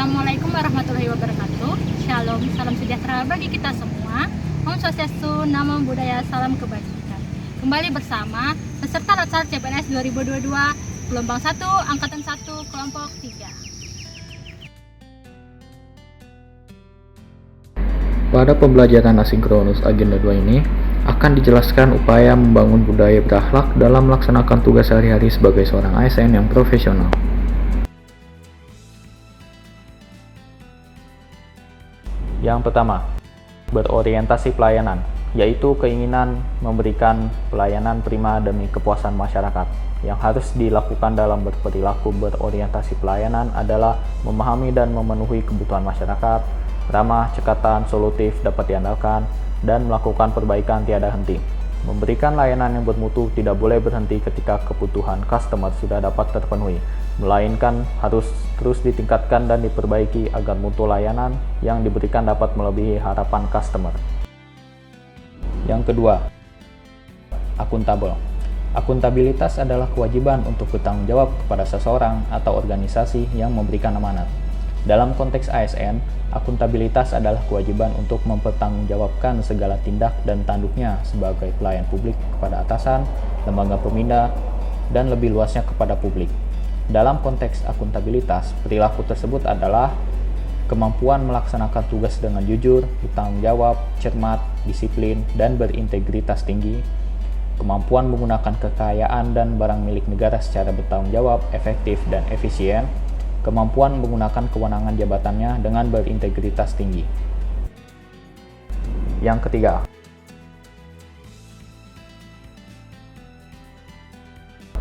Assalamualaikum warahmatullahi wabarakatuh. Shalom, salam sejahtera bagi kita semua. Om Swastiastu, Namo Buddhaya, salam kebajikan. Kembali bersama peserta Latsar CPNS 2022, gelombang 1, angkatan 1, kelompok 3. Pada pembelajaran asinkronus agenda 2 ini akan dijelaskan upaya membangun budaya berakhlak dalam melaksanakan tugas sehari-hari sebagai seorang ASN yang profesional. Yang pertama, berorientasi pelayanan, yaitu keinginan memberikan pelayanan prima demi kepuasan masyarakat. Yang harus dilakukan dalam berperilaku berorientasi pelayanan adalah memahami dan memenuhi kebutuhan masyarakat, ramah, cekatan, solutif, dapat diandalkan, dan melakukan perbaikan tiada henti. Memberikan layanan yang bermutu tidak boleh berhenti ketika kebutuhan customer sudah dapat terpenuhi, melainkan harus terus ditingkatkan dan diperbaiki agar mutu layanan yang diberikan dapat melebihi harapan customer. Yang kedua, akuntabel. Akuntabilitas adalah kewajiban untuk bertanggung jawab kepada seseorang atau organisasi yang memberikan amanat. Dalam konteks ASN, akuntabilitas adalah kewajiban untuk mempertanggungjawabkan segala tindak dan tanduknya sebagai pelayan publik kepada atasan, lembaga pemindah, dan lebih luasnya kepada publik. Dalam konteks akuntabilitas, perilaku tersebut adalah kemampuan melaksanakan tugas dengan jujur, bertanggung jawab, cermat, disiplin, dan berintegritas tinggi, kemampuan menggunakan kekayaan dan barang milik negara secara bertanggung jawab, efektif, dan efisien, kemampuan menggunakan kewenangan jabatannya dengan berintegritas tinggi. Yang ketiga,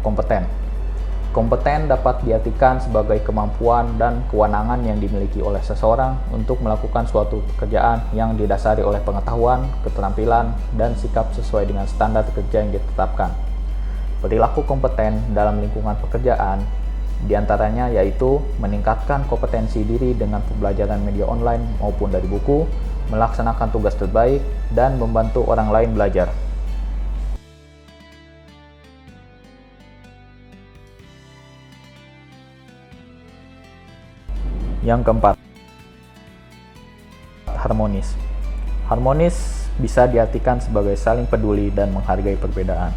kompeten. Kompeten dapat diartikan sebagai kemampuan dan kewenangan yang dimiliki oleh seseorang untuk melakukan suatu pekerjaan yang didasari oleh pengetahuan, keterampilan, dan sikap sesuai dengan standar kerja yang ditetapkan. Perilaku kompeten dalam lingkungan pekerjaan diantaranya yaitu meningkatkan kompetensi diri dengan pembelajaran media online maupun dari buku, melaksanakan tugas terbaik, dan membantu orang lain belajar. Yang keempat, harmonis. Harmonis bisa diartikan sebagai saling peduli dan menghargai perbedaan.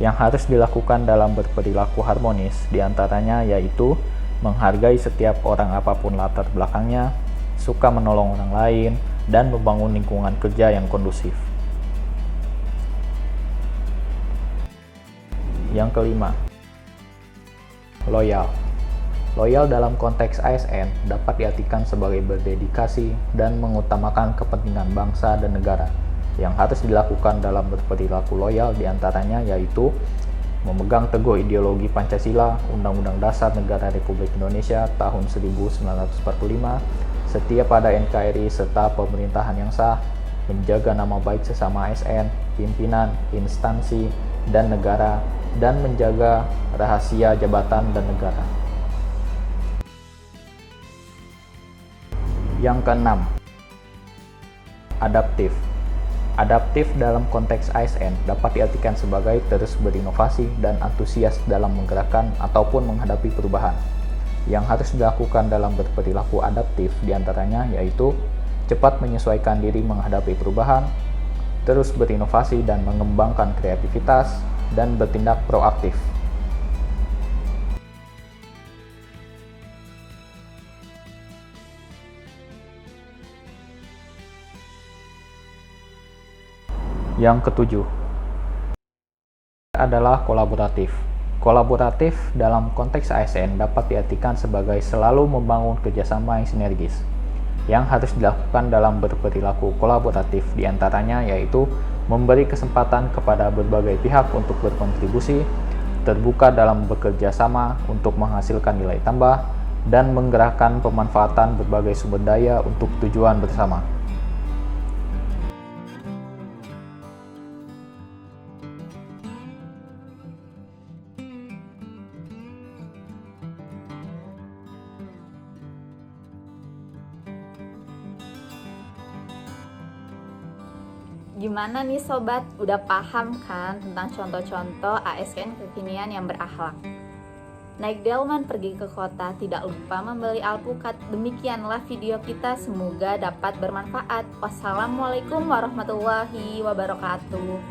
Yang harus dilakukan dalam berperilaku harmonis diantaranya yaitu menghargai setiap orang apapun latar belakangnya, suka menolong orang lain, dan membangun lingkungan kerja yang kondusif. Yang kelima, loyal. Loyal dalam konteks ASN dapat diartikan sebagai berdedikasi dan mengutamakan kepentingan bangsa dan negara. Yang harus dilakukan dalam berperilaku loyal diantaranya yaitu memegang teguh ideologi Pancasila, Undang-Undang Dasar Negara Republik Indonesia tahun 1945, setia pada NKRI serta pemerintahan yang sah, menjaga nama baik sesama ASN, pimpinan, instansi, dan negara, dan menjaga rahasia jabatan dan negara. Yang keenam, adaptif. Adaptif dalam konteks ASN dapat diartikan sebagai terus berinovasi dan antusias dalam menggerakkan ataupun menghadapi perubahan. Yang harus dilakukan dalam berperilaku adaptif diantaranya yaitu cepat menyesuaikan diri menghadapi perubahan, terus berinovasi dan mengembangkan kreativitas, dan bertindak proaktif. Yang ketujuh adalah kolaboratif. Kolaboratif dalam konteks ASN dapat diartikan sebagai selalu membangun kerjasama yang sinergis. Yang harus dilakukan dalam berperilaku kolaboratif diantaranya yaitu memberi kesempatan kepada berbagai pihak untuk berkontribusi, terbuka dalam bekerja sama untuk menghasilkan nilai tambah, dan menggerakkan pemanfaatan berbagai sumber daya untuk tujuan bersama. Gimana nih sobat, udah paham kan tentang contoh-contoh ASN kekinian yang berakhlak? naik delman pergi ke kota, tidak lupa membeli alpukat. Demikianlah video kita, semoga dapat bermanfaat. Wassalamualaikum warahmatullahi wabarakatuh.